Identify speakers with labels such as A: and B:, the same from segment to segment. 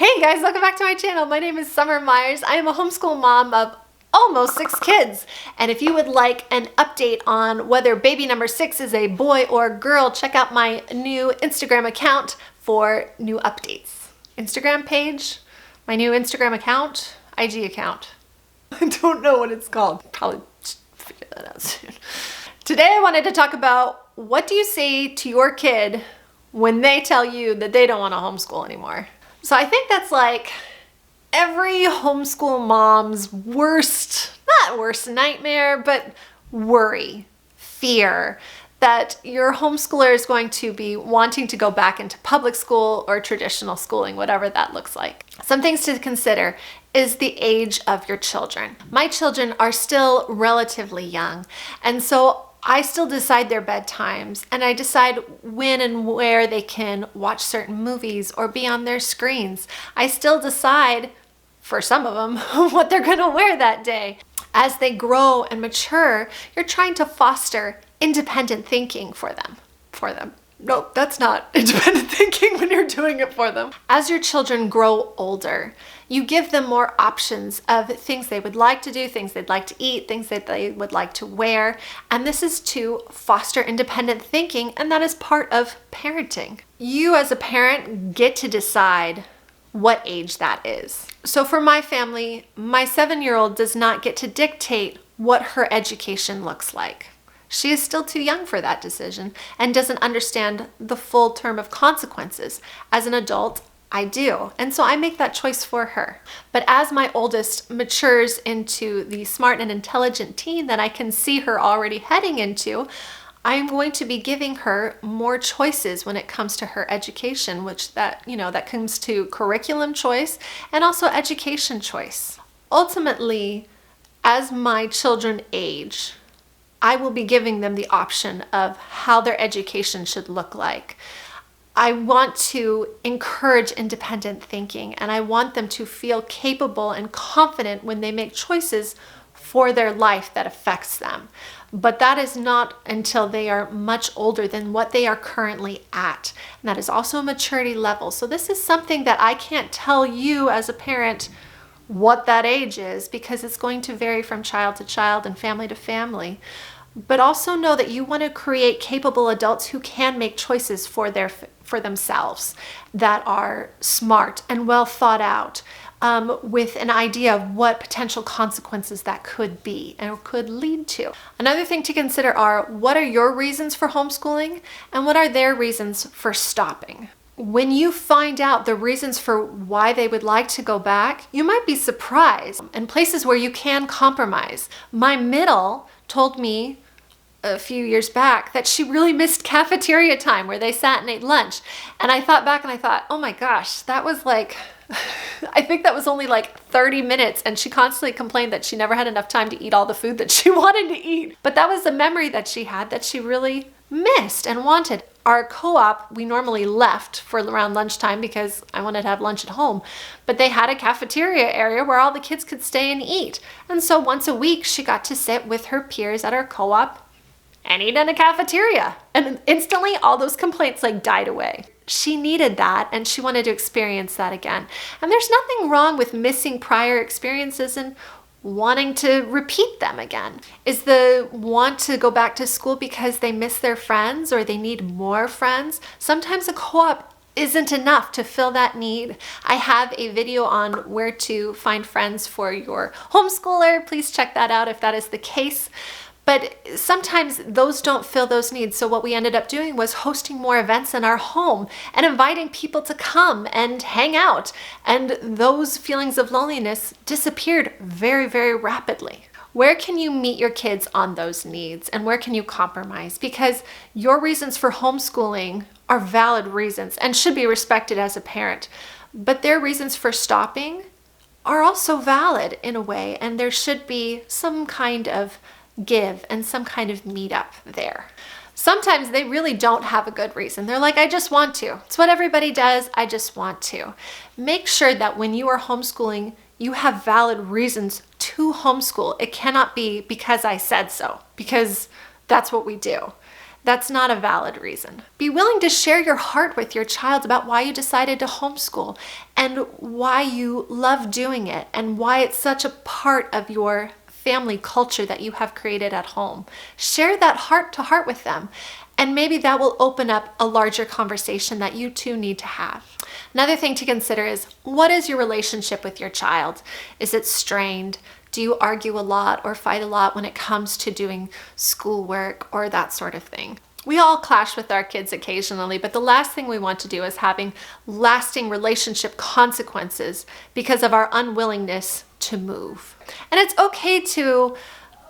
A: Hey guys, welcome back to my channel. My name is Summer Meyers. I am a homeschool mom of almost 6 kids. And if you would like an update on whether baby number 6 is a boy or girl, check out my new Instagram account for new updates. Instagram page, my new Instagram account, IG account. I don't know what it's called. Probably figure that out soon. Today I wanted to talk about what do you say to your kid when they tell you that they don't want to homeschool anymore. So I think that's like every homeschool mom's not worst nightmare, but worry, fear that your homeschooler is going to be wanting to go back into public school or traditional schooling, whatever that looks like. Some things to consider is the age of your children. My children are still relatively young, and so I still decide their bedtimes, and I decide when and where they can watch certain movies or be on their screens. I still decide, for some of them, what they're gonna wear that day. As they grow and mature, you're trying to foster independent thinking for them. No, that's not independent thinking when you're doing it for them. As your children grow older, you give them more options of things they would like to do, things they'd like to eat, things that they would like to wear. And this is to foster independent thinking, and that is part of parenting. You as a parent get to decide what age that is. So for my family, my 7-year-old does not get to dictate what her education looks like. She is still too young for that decision and doesn't understand the full term of consequences. As an adult, I do. And so I make that choice for her. But as my oldest matures into the smart and intelligent teen that I can see her already heading into, I'm going to be giving her more choices when it comes to her education, that comes to curriculum choice and also education choice. Ultimately, as my children age, I will be giving them the option of how their education should look like. I want to encourage independent thinking, and I want them to feel capable and confident when they make choices for their life that affects them. But that is not until they are much older than what they are currently at. And that is also a maturity level. So this is something that I can't tell you as a parent what that age is, because it's going to vary from child to child and family to family. But also know that you want to create capable adults who can make choices for themselves that are smart and well thought out, with an idea of what potential consequences that could be and could lead to. Another thing to consider are, what are your reasons for homeschooling and what are their reasons for stopping? When you find out the reasons for why they would like to go back, you might be surprised in places where you can compromise. My middle told me a few years back that she really missed cafeteria time where they sat and ate lunch. And I thought back and I thought, oh my gosh, that was like, I think that was only like 30 minutes. And she constantly complained that she never had enough time to eat all the food that she wanted to eat. But that was a memory that she had that she really missed and wanted. Our co-op, we normally left for around lunchtime because I wanted to have lunch at home, but they had a cafeteria area where all the kids could stay and eat. And so once a week, she got to sit with her peers at our co-op and eat in a cafeteria. And instantly all those complaints died away. She needed that and she wanted to experience that again. And there's nothing wrong with missing prior experiences and wanting to repeat them again. Is the want to go back to school because they miss their friends or they need more friends? Sometimes a co-op isn't enough to fill that need. I have a video on where to find friends for your homeschooler. Please check that out if that is the case. But sometimes those don't fill those needs. So what we ended up doing was hosting more events in our home and inviting people to come and hang out. And those feelings of loneliness disappeared very, very rapidly. Where can you meet your kids on those needs and where can you compromise? Because your reasons for homeschooling are valid reasons and should be respected as a parent. But their reasons for stopping are also valid in a way, and there should be some kind of give and some kind of meetup there. Sometimes they really don't have a good reason. They're like, I just want to. It's what everybody does. I just want to. Make sure that when you are homeschooling, you have valid reasons to homeschool. It cannot be because I said so, because that's what we do. that's not a valid reason. Be willing to share your heart with your child about why you decided to homeschool and why you love doing it and why it's such a part of your family culture that you have created at home. Share that heart to heart with them, and maybe that will open up a larger conversation that you two need to have. Another thing to consider is, what is your relationship with your child? Is it strained? Do you argue a lot or fight a lot when it comes to doing schoolwork or that sort of thing? We all clash with our kids occasionally, but the last thing we want to do is having lasting relationship consequences because of our unwillingness to move. And it's okay to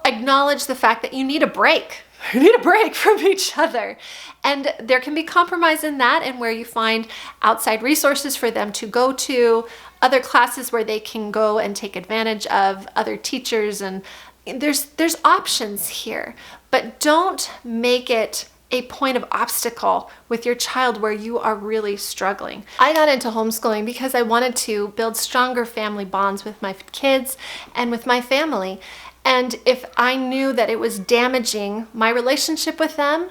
A: acknowledge the fact that you need a break. You need a break from each other. And there can be compromise in that, and where you find outside resources for them to go to, other classes where they can go and take advantage of other teachers, and there's options here. But don't make it a point of obstacle with your child where you are really struggling. I got into homeschooling because I wanted to build stronger family bonds with my kids and with my family. And if I knew that it was damaging my relationship with them,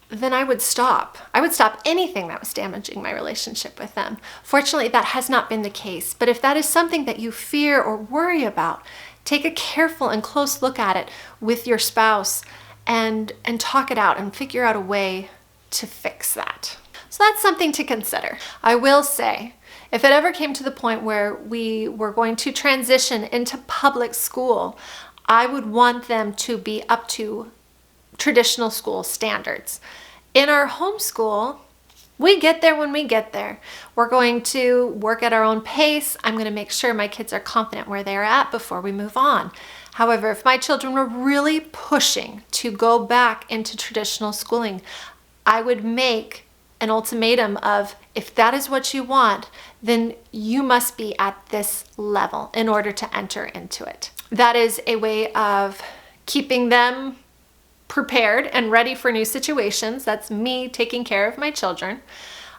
A: then I would stop. I would stop anything that was damaging my relationship with them. Fortunately, that has not been the case. But if that is something that you fear or worry about, take a careful and close look at it with your spouse and talk it out and figure out a way to fix that. So that's something to consider. I will say, if it ever came to the point where we were going to transition into public school, I would want them to be up to traditional school standards. In our homeschool, we get there when we get there. We're going to work at our own pace. I'm going to make sure my kids are confident where they're at before we move on. However, if my children were really pushing to go back into traditional schooling, I would make an ultimatum of, if that is what you want, then you must be at this level in order to enter into it. That is a way of keeping them prepared and ready for new situations. That's me taking care of my children.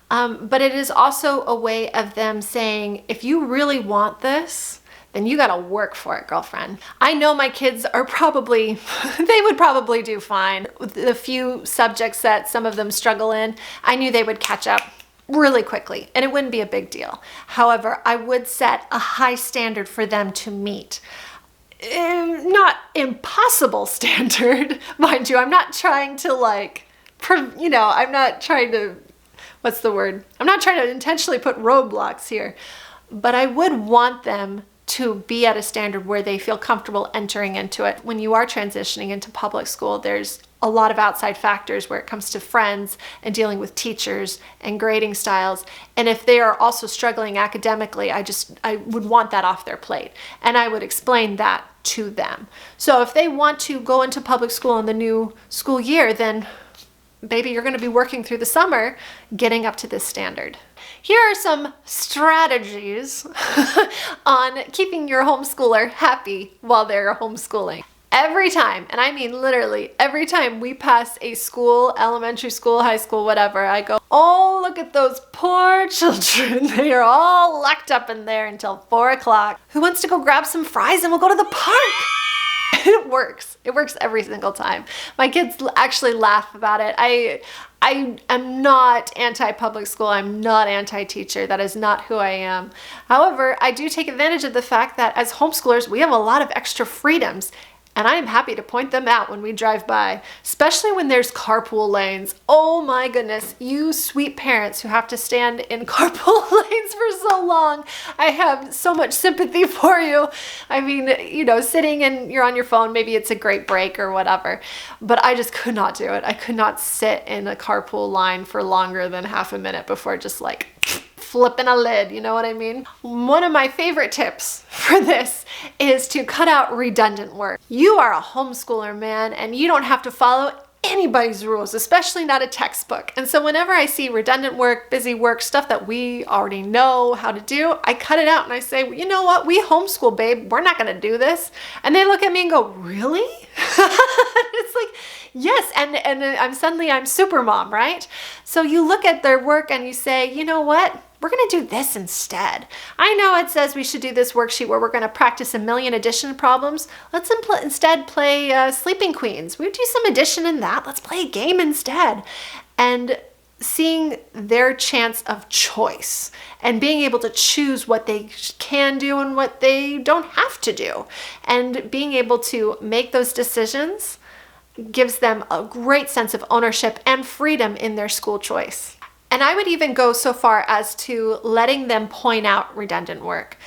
A: But it is also a way of them saying, if you really want this, then you gotta work for it, girlfriend. I know my kids are probably, they would probably do fine. The few subjects that some of them struggle in, I knew they would catch up really quickly and it wouldn't be a big deal. However, I would set a high standard for them to meet. Not impossible standard, mind you. I'm not trying to I'm not trying to, what's the word? I'm not trying to intentionally put roadblocks here, but I would want them to be at a standard where they feel comfortable entering into it. When you are transitioning into public school, there's a lot of outside factors where it comes to friends and dealing with teachers and grading styles. And if they are also struggling academically, I would want that off their plate. And I would explain that to them. So if they want to go into public school in the new school year, then baby, you're going to be working through the summer getting up to this standard. Here are some strategies on keeping your homeschooler happy while they're homeschooling. Every time, and I mean literally every time we pass a school, elementary school, high school, whatever, I go, oh, look at those poor children. They are all locked up in there until 4 o'clock. Who wants to go grab some fries and we'll go to the park? It works. It works every single time. My kids actually laugh about it. I am not anti-public school. I'm not anti-teacher. That is not who I am. However, I do take advantage of the fact that as homeschoolers, we have a lot of extra freedoms. And I am happy to point them out when we drive by, especially when there's carpool lanes. Oh my goodness, you sweet parents who have to stand in carpool lanes for so long. I have so much sympathy for you. I mean, sitting and you're on your phone, maybe it's a great break or whatever, but I just could not do it. I could not sit in a carpool line for longer than half a minute before just flipping a lid, you know what I mean? One of my favorite tips for this is to cut out redundant work. You are a homeschooler, man, and you don't have to follow anybody's rules, especially not a textbook. And so whenever I see redundant work, busy work, stuff that we already know how to do, I cut it out and I say, well, you know what? We homeschool, babe. We're not going to do this. And they look at me and go, really? It's like, yes. And I'm super mom, right? So you look at their work and you say, you know what? we're going to do this instead. I know it says we should do this worksheet where we're going to practice a million addition problems. Let's instead play Sleeping Queens. We do some addition in that. Let's play a game instead. And seeing their chance of choice and being able to choose what they can do and what they don't have to do. And being able to make those decisions gives them a great sense of ownership and freedom in their school choice. And I would even go so far as to letting them point out redundant work.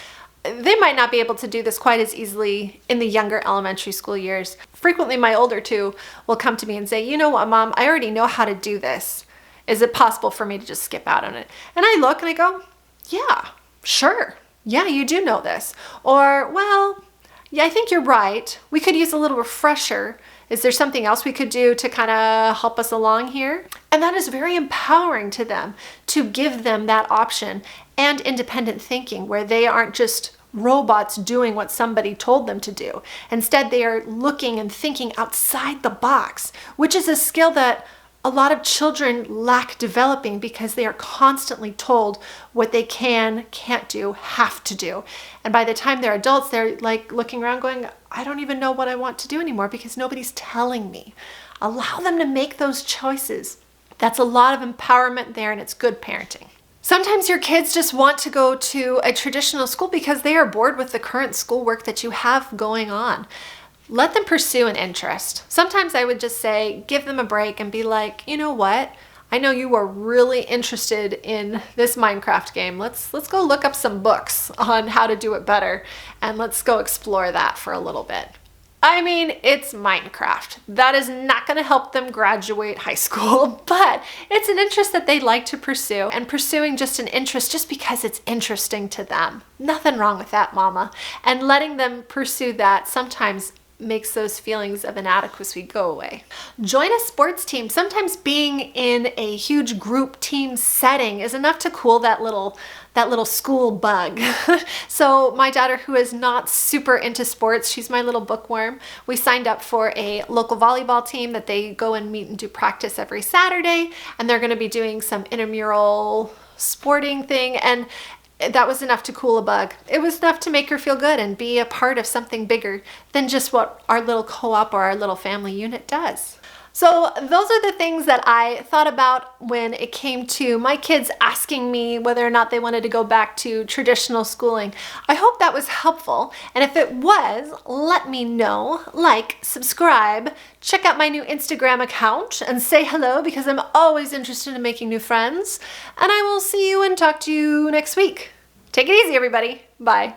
A: They might not be able to do this quite as easily in the younger elementary school years. Frequently, my older two will come to me and say, you know what, Mom, I already know how to do this. Is it possible for me to just skip out on it? And I look and I go, yeah, sure. Yeah, you do know this. Or, well, yeah, I think you're right. We could use a little refresher. Is there something else we could do to kind of help us along here? And that is very empowering to them, to give them that option and independent thinking where they aren't just robots doing what somebody told them to do. Instead, they are looking and thinking outside the box, which is a skill that a lot of children lack developing because they are constantly told what they can't do, have to do. And by the time they're adults, they're like looking around going, I don't even know what I want to do anymore because nobody's telling me. Allow them to make those choices. That's a lot of empowerment there, and it's good parenting. Sometimes your kids just want to go to a traditional school because they are bored with the current schoolwork that you have going on. Let them pursue an interest. Sometimes I would just say, give them a break and be like, you know what? I know you are really interested in this Minecraft game. Let's go look up some books on how to do it better, and let's go explore that for a little bit. I mean, it's Minecraft. That is not going to help them graduate high school, but it's an interest that they like to pursue, and pursuing just an interest just because it's interesting to them. Nothing wrong with that, Mama. And letting them pursue that sometimes makes those feelings of inadequacy go away. Join a sports team. Sometimes being in a huge group team setting is enough to cool that little school bug. So my daughter, who is not super into sports, she's my little bookworm. We signed up for a local volleyball team that they go and meet and do practice every Saturday, and they're going to be doing some intramural sporting thing, and that was enough to cool a bug. It was enough to make her feel good and be a part of something bigger than just what our little co-op or our little family unit does. So those are the things that I thought about when it came to my kids asking me whether or not they wanted to go back to traditional schooling. I hope that was helpful. And if it was, let me know. Like, subscribe, check out my new Instagram account and say hello because I'm always interested in making new friends. And I will see you and talk to you next week. Take it easy, everybody. Bye.